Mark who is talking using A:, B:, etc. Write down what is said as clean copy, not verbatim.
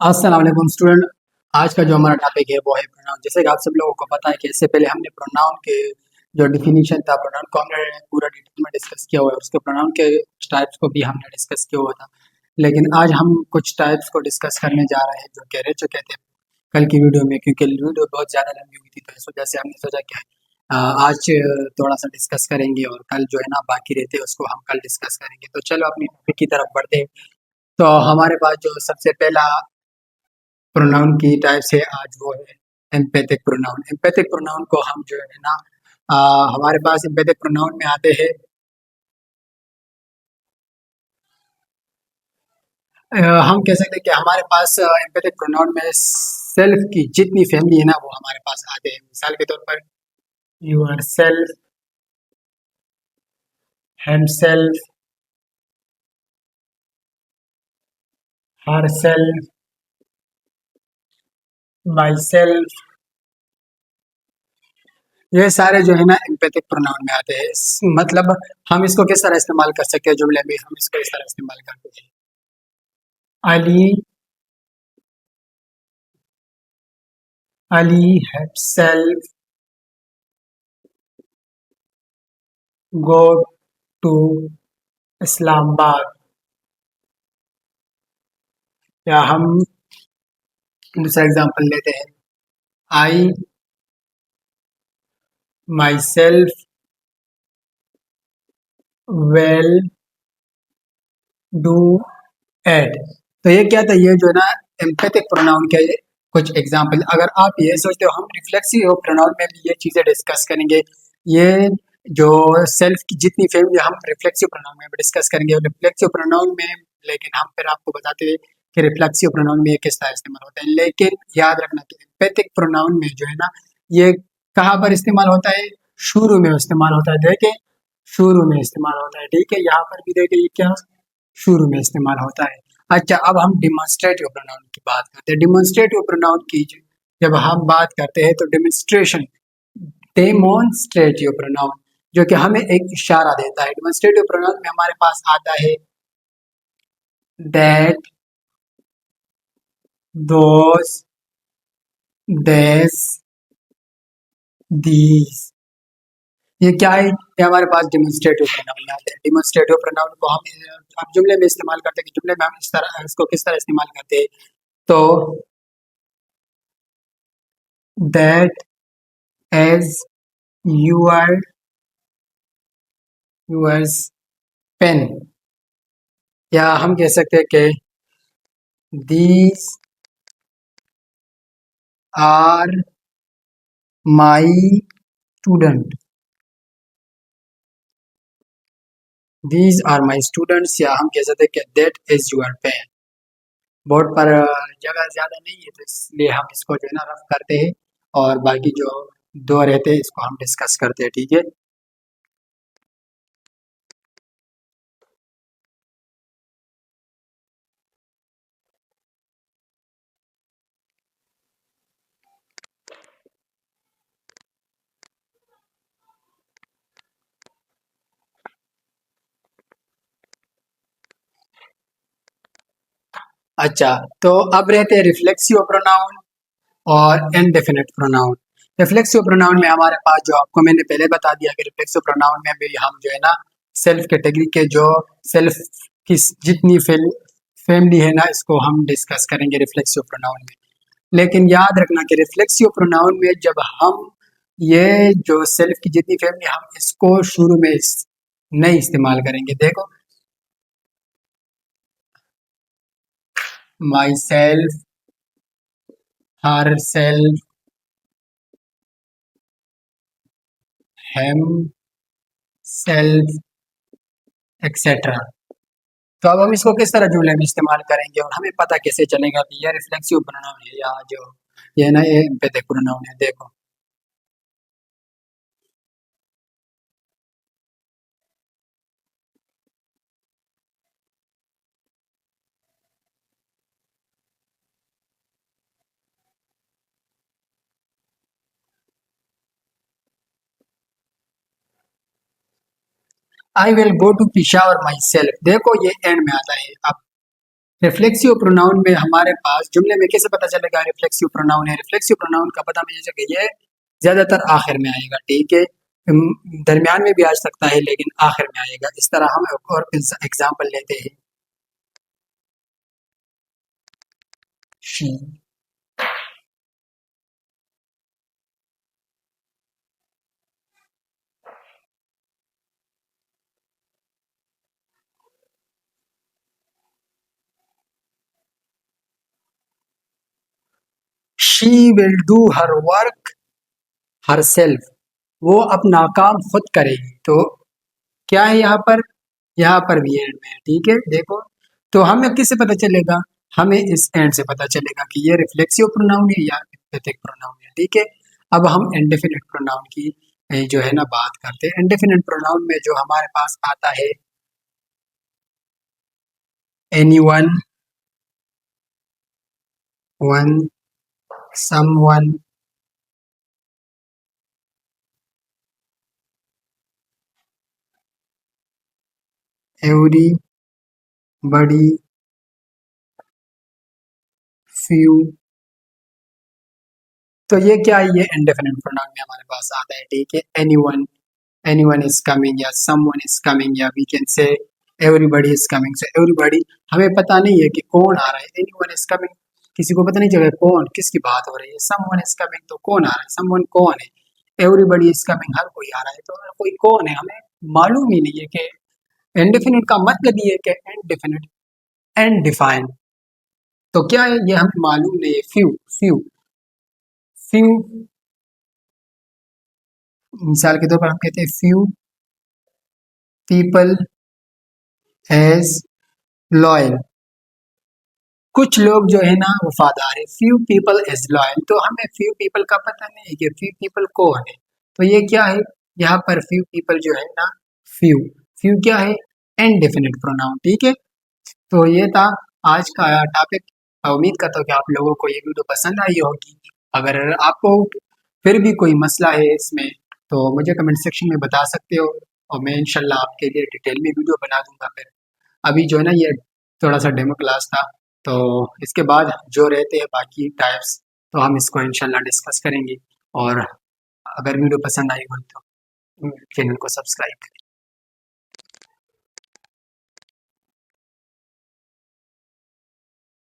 A: अस्सलाम वालेकुम स्टूडेंट। आज का जो हमारा टॉपिक है वो है प्रोनाउन। जैसे कि आप सब लोगों को पता है कि इससे पहले हमने प्रोनाउन के जो डिफिनीशन था, प्रोनाउन को हमने पूरा डिटेल में डिस्कस किया हुआ है, उसके प्रोनाउन के टाइप्स को भी हमने डिस्कस किया हुआ था। लेकिन आज हम कुछ टाइप्स को डिस्कस करने जा रहे हैं जो कि रह चुके थे कल की वीडियो में, क्योंकि वीडियो बहुत ज़्यादा लंबी हुई थी, तो इस वजह से हमने सोचा कि आज थोड़ा सा डिस्कस करेंगे और कल जो है ना बाकी रहते हैं उसको हम कल डिस्कस करेंगे। तो चलो अपनी टॉपिक की तरफ बढ़ते हैं। तो हमारे पास जो सबसे पहला प्रोनाउन की टाइप से आज वो है एम्पैथिक प्रोनाउन। एम्पैथिक प्रोनाउन को हम जो है ना हमारे पास एम्पैथिक प्रोनाउन में आते हैं। हम कह सकते हैं कि हमारे पास एम्पैथिक प्रोनाउन में सेल्फ की जितनी फैमिली है ना वो हमारे पास आते हैं। मिसाल के तौर पर yourself, himself, herself, myself, ये सारे जो है ना एम्पैथिक प्रोनाउन में आते हैं। मतलब हम इसको किस तरह इस्तेमाल कर सकते हैं जुमले में, हम इसको इस तरह इस्तेमाल करते हैं। Ali Ali himself go to Islamabad. या हम दूसरा एग्जांपल लेते हैं। I myself will do it. तो ये क्या था, ये जो है ना एम्पैथिक प्रोनाउन के कुछ एग्जांपल। अगर आप ये सोचते हो हम रिफ्लेक्सिव प्रोनाउन में भी ये चीज़ें डिस्कस करेंगे, ये जो सेल्फ की जितनी फैमिली हम रिफ्लेक्सिव प्रोनाउन में भी डिस्कस करेंगे और रिफ्लेक्सिव प्रोनाउन में, लेकिन हम फिर आपको बताते हैं कि रिफ्लेक्सिव प्रोनाउन में ये किस तरह इस्तेमाल होता है। लेकिन याद रखना कि एम्पैथिक प्रोनाउन में जो है ना ये कहाँ पर इस्तेमाल होता है, शुरू में इस्तेमाल होता है। देखें, शुरू में इस्तेमाल होता है, ठीक है। यहाँ पर भी देखें ये क्या शुरू में इस्तेमाल होता है। अच्छा, अब हम डिमॉन्स्ट्रेटिव प्रोनाउन की बात करते हैं। डिमॉन्स्ट्रेटिव प्रोनाउन की जब हम बात करते हैं तो डेमोन्स्ट्रेशन, डेमोन्स्ट्रेटिव प्रोनाउन जो कि हमें एक इशारा देता है। डेमोन्स्ट्रेटिव प्रोनाउन में हमारे पास आता है दैट, दोस, देस, दीज। ये क्या है, ये हमारे पास डेमोन्स्ट्रेटिव प्रोनाउन आते हैं। डेमोन्स्ट्रेटिव प्रोनाउन को हम जुमले में इस्तेमाल करते हैं कि जुमले में हम इस तरह इसको किस तरह इस्तेमाल करते हैं। तो that as your yours pen. या हम कह सकते हैं कि these are my student, these are my students. या हम कह सकते हैं कि that is your pen. Board पर जगह ज़्यादा नहीं है तो इसलिए हम इसको जो है ना रफ करते हैं और बाकी जो दो रहते हैं इसको हम डिस्कस करते हैं, ठीक है। अच्छा, तो अब रहते हैं रिफ्लेक्सिव प्रोनाउन और इनडेफिनिट प्रोनाउन। रिफ्लेक्सिव प्रोनाउन में हमारे पास जो आपको मैंने पहले बता दिया कि रिफ्लेक्सिव प्रोनाउन में भी हम जो है ना सेल्फ कैटेगरी के जो सेल्फ की जितनी फैमिली है ना इसको हम डिस्कस करेंगे रिफ्लेक्सिव प्रोनाउन में। लेकिन याद रखना कि रिफ्लेक्सिव प्रोनाउन में जब हम ये जो सेल्फ की जितनी फैमिली हम इसको शुरू में नहीं इस्तेमाल करेंगे। देखो, myself, herself, himself, etcetera. तो अब हम इसको किस तरह जुमले में इस्तेमाल करेंगे और हमें पता कैसे चलेगा कि ये रिफ्लेक्सिव प्रोनाउन है या जो ये ना ये एम्पैथिक प्रोनाउन है। देखो, I will go to Peshawar myself. देखो ये एंड में आता है। अब रिफ्लेक्सिव प्रोनाउन में हमारे पास जुमले में कैसे पता चलेगा रिफ्लेक्सिव प्रोनाउन है? रिफ्लेक्सिव प्रोनाउन का पता मुझे जगह ये ज्यादातर आखिर में आएगा, ठीक है। दरमियान में भी आ सकता है लेकिन आखिर में आएगा। इस तरह हम एक और एग्जाम्पल लेते हैं। She she will do her work her self, वो अपना काम खुद करेगी। तो क्या है यहाँ पर भी एंड में है, ठीक है। देखो तो हमें किससे पता चलेगा? हमें इस एंड से पता चलेगा कि ये रिफ्लेक्सिव प्रोनाउन है या एम्फैटिक प्रोनाउन है, ठीक है। अब हम इंडेफिनिट प्रोनाउन की जो है ना बात करते हैं। इंडेफिनिट प्रोनाउन में जो हमारे पास आता है एनीवन, वन, समवन, एवरी बड़ी, फ्यू। तो ये क्या है? ये इंडेफिनिट प्रोनाउन में हमारे पास आता है, ठीक है। एनीवन, एनीवन इज कमिंग या समवन इज कमिंग, या we can say everybody is coming. So everybody हमें पता नहीं है कि कौन आ रहा है। एनीवन इज कमिंग, किसी को पता नहीं चलेगा कौन किसकी बात हो रही है। समवन इज कमिंग, तो कौन आ रहा है? समवन कौन है? एवरीबॉडी इज कमिंग, हर कोई आ रहा है। तो हर कोई कौन है हमें मालूम ही नहीं है। कि इंडेफिनिट का मतलब ये है कि इनडेफिनिट एंड डिफाइन। तो क्या है ये हमें मालूम नहीं है। फ्यू, फ्यू, फ्यू, मिसाल के तौर पर हम कहते हैं फ्यू पीपल एज लॉयल, कुछ लोग जो है ना वफादार है। फ्यू पीपल इज लॉयल, तो हमें फ्यू पीपल का पता नहीं है कि फ्यू पीपल कौन है। तो ये क्या है? यहाँ पर फ्यू पीपल जो है ना, फ्यू, फ्यू क्या है? इनडेफिनिट प्रोनाउन, ठीक है। तो ये था आज का टॉपिक। उम्मीद करता हूँ कि आप लोगों को ये वीडियो पसंद आई होगी। अगर आपको फिर भी कोई मसला है इसमें तो मुझे कमेंट सेक्शन में बता सकते हो, और मैं इंशाल्लाह आपके लिए डिटेल में वीडियो बना दूंगा। फिर अभी जो है ना ये थोड़ा सा डेमो क्लास था, तो इसके बाद जो रहते हैं बाकी टाइप्स तो हम इसको इंशाल्लाह डिस्कस करेंगे। और अगर वीडियो पसंद आई हो तो चैनल को सब्सक्राइब करें।